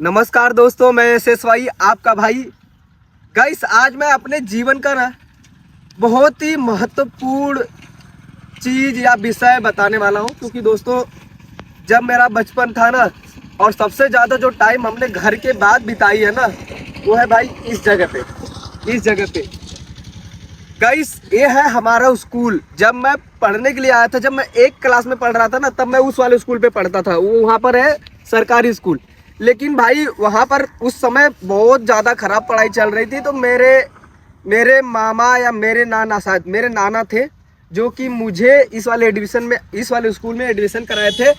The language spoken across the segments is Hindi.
नमस्कार दोस्तों, मैं एसएसवाई आपका भाई। गाइस, आज मैं अपने जीवन का ना बहुत ही महत्वपूर्ण चीज़ या विषय बताने वाला हूँ, क्योंकि दोस्तों जब मेरा बचपन था ना, और सबसे ज़्यादा जो टाइम हमने घर के बाद बिताई है ना, वो है भाई इस जगह पे। गाइस, ये है हमारा स्कूल। जब मैं पढ़ने के लिए आया था, जब मैं एक क्लास में पढ़ रहा था ना, तब मैं उस वाले स्कूल पे पढ़ता था। वो वहाँ पर है सरकारी स्कूल। लेकिन भाई वहाँ पर उस समय बहुत ज़्यादा खराब पढ़ाई चल रही थी। तो मेरे मेरे मामा या मेरे नाना, शायद मेरे नाना थे, जो कि मुझे इस वाले स्कूल में एडमिशन कराए थे।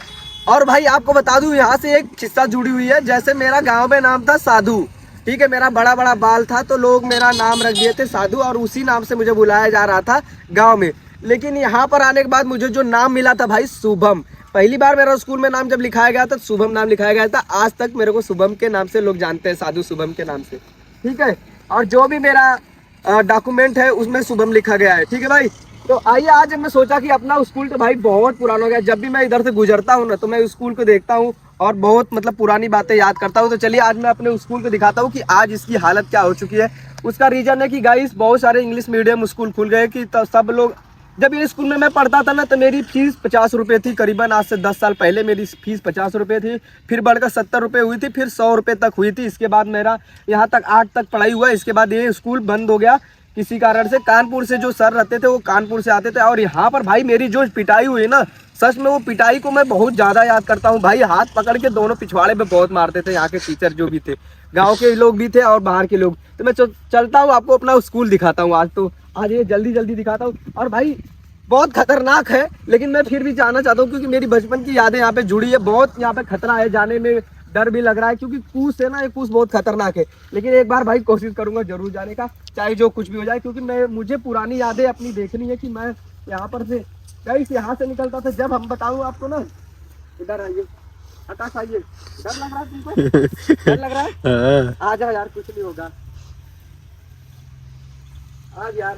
और भाई आपको बता दूं, यहाँ से एक किस्सा जुड़ी हुई है। जैसे मेरा गांव में नाम था साधु, ठीक है। मेरा बड़ा बड़ा बाल था, तो लोग मेरा नाम रख दिए थे साधु, और उसी नाम से मुझे बुलाया जा रहा था गांव में। लेकिन यहाँ पर आने के बाद मुझे जो नाम मिला था भाई, शुभम। पहली बार मेरा स्कूल में नाम जब लिखाया गया था, शुभम नाम लिखाया गया था। आज तक मेरे को शुभम के नाम से लोग जानते हैं, साधु शुभम के नाम से, ठीक है। और जो भी मेरा डॉक्यूमेंट है उसमें शुभम लिखा गया है, ठीक है भाई। तो आइए, आज मैं सोचा कि अपना स्कूल तो भाई बहुत पुराना हो गया। जब भी मैं इधर से गुजरता हूँ ना, तो मैं स्कूल को देखता हूँ और बहुत मतलब पुरानी बातें याद करता हूँ। तो चलिए आज मैं अपने स्कूल को दिखाता हूँ कि आज इसकी हालत क्या हो चुकी है। उसका रीजन है कि गाइस, बहुत सारे इंग्लिश मीडियम स्कूल खुल गए कि तो सब लोग, जब ये स्कूल में मैं पढ़ता था ना, तो मेरी फीस 50 रुपये थी करीबन। आज से 10 साल पहले मेरी फीस 50 रुपये थी, फिर बढ़कर 70 रुपये हुई थी, फिर 100 रुपये तक हुई थी। इसके बाद मेरा यहाँ तक 8 तक पढ़ाई हुआ। इसके बाद ये स्कूल बंद हो गया किसी कारण से। कानपुर से जो सर रहते थे वो कानपुर से आते थे। और यहाँ पर भाई मेरी जो पिटाई हुई ना, सच में वो पिटाई को मैं बहुत ज़्यादा याद करता हूँ भाई। हाथ पकड़ के दोनों पिछवाड़े पे बहुत मारते थे यहाँ के टीचर जो भी थे, गांव के लोग भी थे और बाहर के लोग। तो मैं चलता हूँ, आपको अपना स्कूल दिखाता हूँ आज। तो आज ये जल्दी जल्दी दिखाता हूँ। और भाई बहुत खतरनाक है, लेकिन मैं फिर भी जाना चाहता हूँ, क्योंकि मेरी बचपन की यादें यहाँ पे जुड़ी है। बहुत यहाँ पे खतरा है, जाने में डर भी लग रहा है, क्योंकि कूस है ना, ये कूस बहुत खतरनाक है। लेकिन एक बार भाई कोशिश करूंगा जरूर जाने का, चाहे जो कुछ भी हो जाए, क्योंकि मुझे पुरानी यादें अपनी देखनी है कि मैं यहाँ पर से गाइस यहाँ से निकलता था। जब हम बताऊँ आपको ना, इधर आइए, आकाश आइए। डर लग रहा है तुमको? डर लग रहा है? आ जाओ यार, कुछ नहीं होगा। आज यार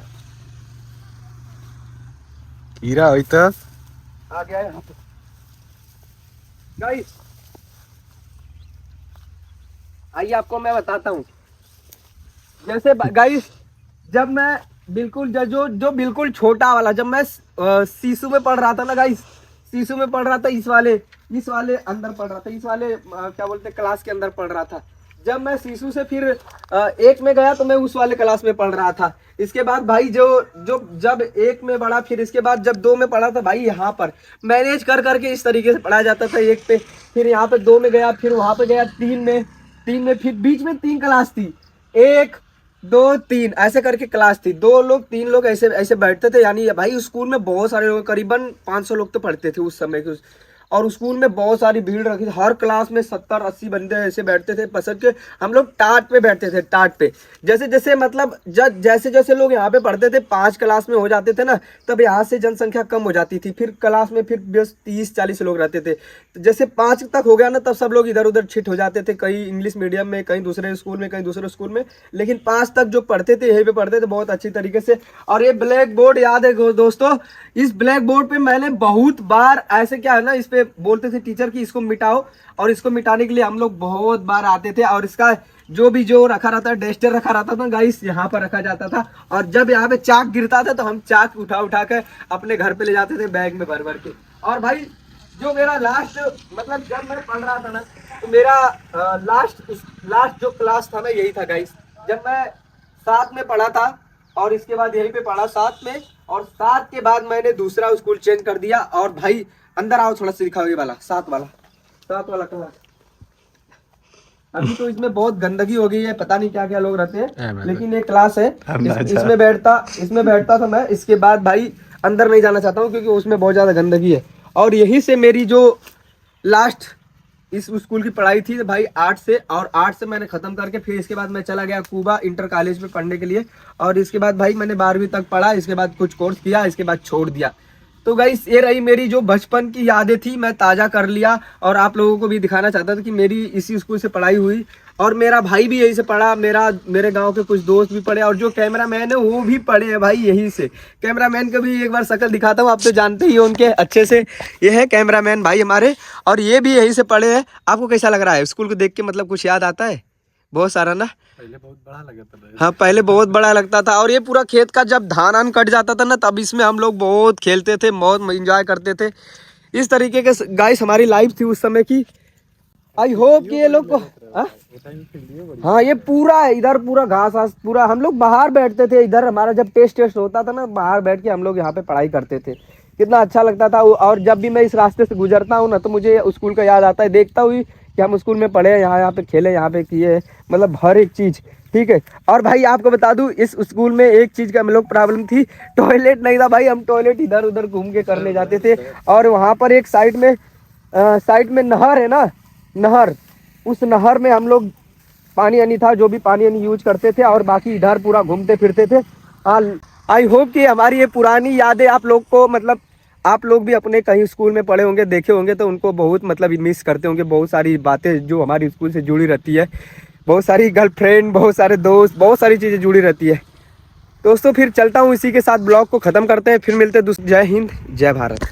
हीरा होई तो आ गया है गाइस। आइए आपको मैं बताता हूँ। जैसे गाइस, जब मैं बिल्कुल जो बिल्कुल छोटा वाला, जब मैं सीसू में पढ़ रहा था ना गाइस, सीसू में पढ़ रहा था, इस वाले अंदर पढ़ रहा था, इस वाले क्या बोलते हैं, क्लास के अंदर पढ़ रहा था। जब मैं सीसू से फिर एक में गया, तो मैं उस वाले क्लास में पढ़ रहा था। इसके बाद भाई जो जो जब एक में पढ़ा, फिर इसके बाद जब 2 में पढ़ा था भाई, यहाँ पर मैनेज कर करके इस तरीके से पढ़ाया जाता था एक पे। फिर यहाँ पे 2 में गया, फिर वहां पे गया 3 में, फिर बीच में 3 क्लास थी, 1 2 3 ऐसे करके क्लास थी। 2 लोग 3 लोग ऐसे ऐसे बैठते थे। यानी भाई स्कूल में बहुत सारे लोग, करीबन 500 लोग तो पढ़ते थे उस समय के। और स्कूल में बहुत सारी भीड़ रखी थी। हर क्लास में 70-80 बंदे ऐसे बैठते थे पसंद के। हम लोग टाट पे बैठते थे, टाट पे। जैसे जैसे मतलब जैसे जैसे लोग यहाँ पे पढ़ते थे, 5 क्लास में हो जाते थे ना, तब यहाँ से जनसंख्या कम हो जाती थी। फिर क्लास में फिर बस 30-40 लोग रहते थे। तो जैसे 5 तक हो गया ना, तब सब लोग इधर उधर छिट हो जाते थे, कहीं इंग्लिश मीडियम में, कहीं दूसरे स्कूल में, कहीं दूसरे स्कूल में। लेकिन 5 तक जो पढ़ते थे, यहीं पे पढ़ते थे बहुत अच्छी तरीके से। और ये ब्लैक बोर्ड याद है दोस्तों, इस ब्लैक बोर्ड पे मैंने बहुत बार ऐसे, क्या है ना, इस पे बोलते थे टीचर कि इसको मिटाओ, और इसको मिटाने के लिए हम लोग बहुत बार आते थे। और इसका जो रखा रहता है, डस्टर रखा रहता था गाइस, यहाँ पर रखा जाता था। और जब यहाँ पे चाक गिरता था, तो हम चाक उठा उठा के अपने घर पे ले जाते थे, बैग में भर भर के। और भाई जो मेरा लास्ट, मतलब जब मैं पढ़ रहा था ना, तो मेरा लास्ट जो क्लास था ना, यही था गाइस। जब मैं 7 में पढ़ा था, और इसके बाद यहीं पे पढ़ा 7 में। और 7 के बाद मैंने दूसरा स्कूल चेंज कर दिया। और भाई अंदर आओ, थोड़ा सा दिखाओ, ये वाला 7 वाला क्लास। अभी तो इसमें बहुत गंदगी हो गई है, पता नहीं क्या क्या लोग रहते हैं, लेकिन ये क्लास है। इसमें बैठता था मैं। इसके बाद भाई अंदर नहीं जाना चाहता हूँ, क्योंकि उसमें बहुत ज्यादा गंदगी है। और यहीं से मेरी जो लास्ट इस स्कूल की पढ़ाई थी भाई, 8 से। और 8 से मैंने खत्म करके फिर इसके बाद मैं चला गया कूबा इंटर कॉलेज में पढ़ने के लिए। और इसके बाद भाई मैंने 12वीं तक पढ़ा। इसके बाद कुछ कोर्स किया, इसके बाद छोड़ दिया। तो गाइस ये रही मेरी जो बचपन की यादें थी, मैं ताज़ा कर लिया और आप लोगों को भी दिखाना चाहता था कि मेरी इसी स्कूल से पढ़ाई हुई और मेरा भाई भी यहीं से पढ़ा, मेरे गांव के कुछ दोस्त भी पढ़े और जो कैमरामैन है वो भी पढ़े हैं भाई यहीं से। कैमरामैन को भी एक बार शक्ल दिखाता हूँ, आप तो जानते ही हो उनके अच्छे से। ये है कैमरामैन भाई हमारे और ये भी यहीं से पढ़े हैं। आपको कैसा लग रहा है स्कूल को देख के, मतलब कुछ याद आता है? बहुत सारा ना, पहले बहुत बड़ा लगा था। हाँ पहले बहुत बड़ा लगता था और ये पूरा खेत का जब धान आन कट जाता था ना तब इसमें हम लोग बहुत खेलते थे, बहुत एंजॉय करते थे। इस तरीके के गाइस हमारी लाइफ थी उस समय की। आई होप कि ये लोग को हाँ ये पूरा इधर पूरा घास घास पूरा, हम लोग बाहर बैठते थे इधर, हमारा जब टेस्ट होता था ना बाहर बैठ के हम लोग यहाँ पे पढ़ाई करते थे, कितना अच्छा लगता था। और जब भी मैं इस रास्ते से गुजरता हूँ ना तो मुझे स्कूल का याद आता है, देखता हुई कि हम स्कूल में पढ़े, यहाँ पे खेले, यहाँ पे किए, मतलब हर एक चीज़। ठीक है। और भाई आपको बता दूं इस स्कूल में एक चीज़ का हम लोग प्रॉब्लम थी, टॉयलेट नहीं था भाई, हम टॉयलेट इधर उधर घूम के करने जाते थे। और वहाँ पर एक साइड में नहर है ना, नहर, उस नहर में हम लोग पानी आनी था, जो भी पानी आनी यूज करते थे और बाकी इधर पूरा घूमते फिरते थे। आई होप कि हमारी ये पुरानी यादें आप लोग को, मतलब आप लोग भी अपने कहीं स्कूल में पढ़े होंगे, देखे होंगे तो उनको बहुत मतलब मिस करते होंगे। बहुत सारी बातें जो हमारी स्कूल से जुड़ी रहती है, बहुत सारी गर्लफ्रेंड, बहुत सारे दोस्त, बहुत सारी चीज़ें जुड़ी रहती है। दोस्तों फिर चलता हूँ, इसी के साथ ब्लॉग को ख़त्म करते हैं, फिर मिलते हैं। जय हिंद, जय भारत।